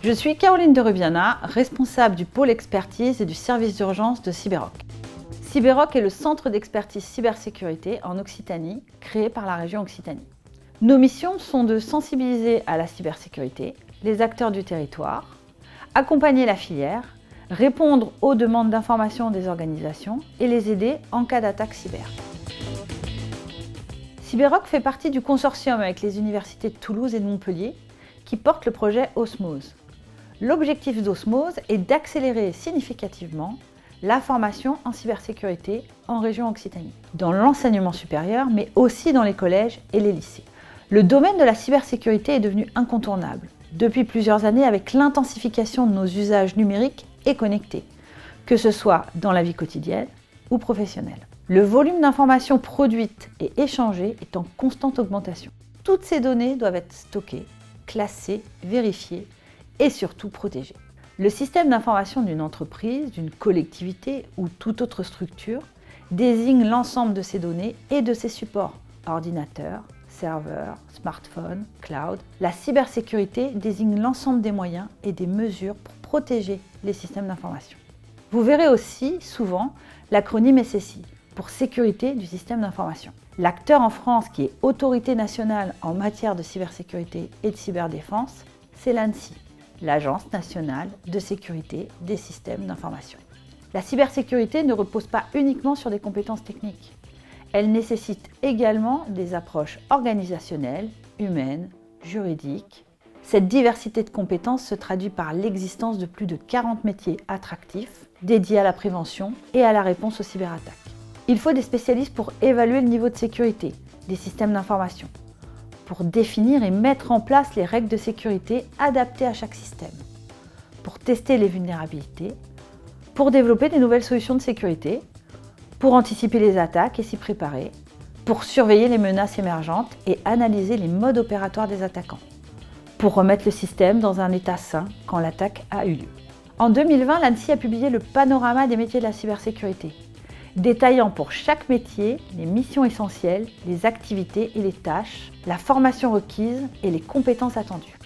Je suis Caroline de Rubiana, responsable du pôle expertise et du service d'urgence de Cyberoc. Cyberoc est le centre d'expertise cybersécurité en Occitanie, créé par la région Occitanie. Nos missions sont de sensibiliser à la cybersécurité les acteurs du territoire, accompagner la filière, répondre aux demandes d'information des organisations et les aider en cas d'attaque cyber. Cyberoc fait partie du consortium avec les universités de Toulouse et de Montpellier qui porte le projet Osmose. L'objectif d'Osmose est d'accélérer significativement la formation en cybersécurité en région Occitanie, dans l'enseignement supérieur, mais aussi dans les collèges et les lycées. Le domaine de la cybersécurité est devenu incontournable depuis plusieurs années avec l'intensification de nos usages numériques et connectés, que ce soit dans la vie quotidienne ou professionnelle. Le volume d'informations produites et échangées est en constante augmentation. Toutes ces données doivent être stockées, classées, vérifiées et surtout protégées. Le système d'information d'une entreprise, d'une collectivité ou toute autre structure désigne l'ensemble de ces données et de ces supports, ordinateurs, serveurs, smartphones, cloud. La cybersécurité désigne l'ensemble des moyens et des mesures pour protéger les systèmes d'information. Vous verrez aussi souvent l'acronyme SSI, pour sécurité du système d'information. L'acteur en France qui est autorité nationale en matière de cybersécurité et de cyberdéfense, c'est l'ANSSI, l'Agence nationale de sécurité des systèmes d'information. La cybersécurité ne repose pas uniquement sur des compétences techniques. Elle nécessite également des approches organisationnelles, humaines, juridiques. Cette diversité de compétences se traduit par l'existence de plus de 40 métiers attractifs dédiés à la prévention et à la réponse aux cyberattaques. Il faut des spécialistes pour évaluer le niveau de sécurité des systèmes d'information, pour définir et mettre en place les règles de sécurité adaptées à chaque système, pour tester les vulnérabilités, pour développer des nouvelles solutions de sécurité, pour anticiper les attaques et s'y préparer, pour surveiller les menaces émergentes et analyser les modes opératoires des attaquants, pour remettre le système dans un état sain quand l'attaque a eu lieu. En 2020, l'ANSSI a publié le panorama des métiers de la cybersécurité, détaillant pour chaque métier les missions essentielles, les activités et les tâches, la formation requise et les compétences attendues.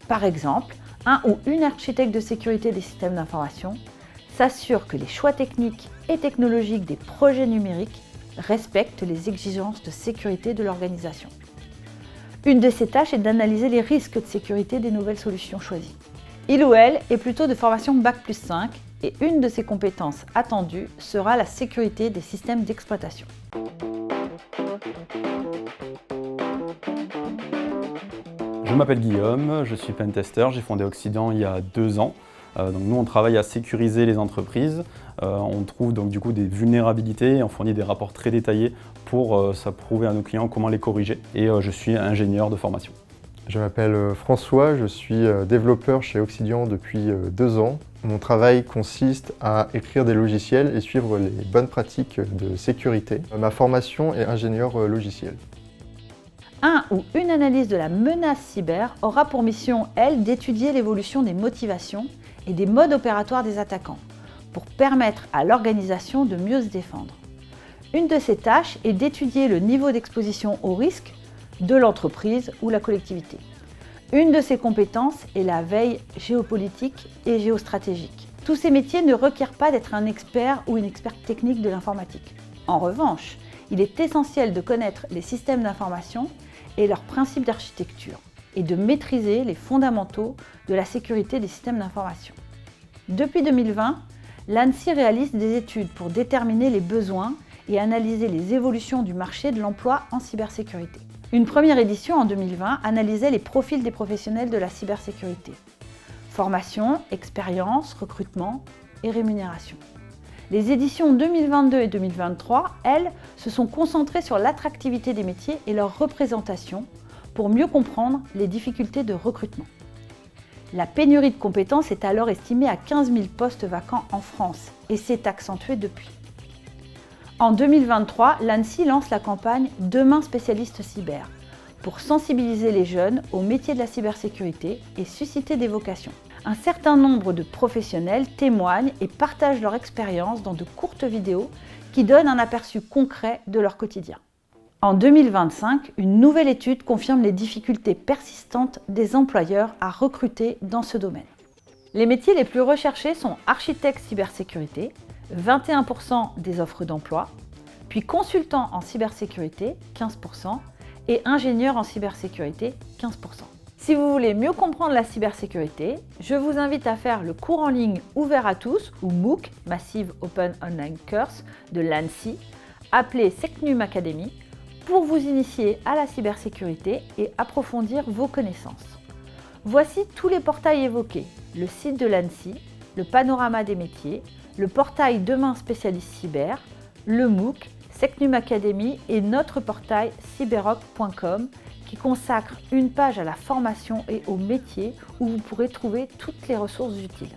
Par exemple, un ou une architecte de sécurité des systèmes d'information s'assure que les choix techniques et technologiques des projets numériques respectent les exigences de sécurité de l'organisation. Une de ces tâches est d'analyser les risques de sécurité des nouvelles solutions choisies. Il ou elle est plutôt de formation Bac+5 et une de ses compétences attendues sera la sécurité des systèmes d'exploitation. Je m'appelle Guillaume, je suis pentester, j'ai fondé Occident il y a 2 ans. Donc nous on travaille à sécuriser les entreprises, on trouve donc du coup des vulnérabilités et on fournit des rapports très détaillés pour prouver à nos clients comment les corriger et je suis ingénieur de formation. Je m'appelle François, je suis développeur chez Occident depuis 2 ans. Mon travail consiste à écrire des logiciels et suivre les bonnes pratiques de sécurité. Ma formation est ingénieur logiciel. Un ou une analyse de la menace cyber aura pour mission, elle, d'étudier l'évolution des motivations et des modes opératoires des attaquants pour permettre à l'organisation de mieux se défendre. Une de ces tâches est d'étudier le niveau d'exposition au risque de l'entreprise ou la collectivité. Une de ces compétences est la veille géopolitique et géostratégique. Tous ces métiers ne requièrent pas d'être un expert ou une experte technique de l'informatique. En revanche, il est essentiel de connaître les systèmes d'information et leurs principes d'architecture et de maîtriser les fondamentaux de la sécurité des systèmes d'information. Depuis 2020, l'ANSSI réalise des études pour déterminer les besoins et analyser les évolutions du marché de l'emploi en cybersécurité. Une première édition en 2020 analysait les profils des professionnels de la cybersécurité. Formation, expérience, recrutement et rémunération. Les éditions 2022 et 2023, elles, se sont concentrées sur l'attractivité des métiers et leur représentation pour mieux comprendre les difficultés de recrutement. La pénurie de compétences est alors estimée à 15 000 postes vacants en France et s'est accentuée depuis. En 2023, l'ANSSI lance la campagne Demain spécialiste cyber pour sensibiliser les jeunes aux métiers de la cybersécurité et susciter des vocations. Un certain nombre de professionnels témoignent et partagent leur expérience dans de courtes vidéos qui donnent un aperçu concret de leur quotidien. En 2025, une nouvelle étude confirme les difficultés persistantes des employeurs à recruter dans ce domaine. Les métiers les plus recherchés sont architecte cybersécurité, 21% des offres d'emploi, puis consultant en cybersécurité, 15%, et ingénieur en cybersécurité, 15%. Si vous voulez mieux comprendre la cybersécurité, je vous invite à faire le cours en ligne ouvert à tous, ou MOOC, Massive Open Online Course, de l'ANSSI, appelé Secnum Academy, pour vous initier à la cybersécurité et approfondir vos connaissances. Voici tous les portails évoqués, le site de l'ANSSI, le panorama des métiers, le portail Demain spécialiste cyber, le MOOC, Secnum Academy et notre portail cyberoc.com qui consacre une page à la formation et aux métiers où vous pourrez trouver toutes les ressources utiles.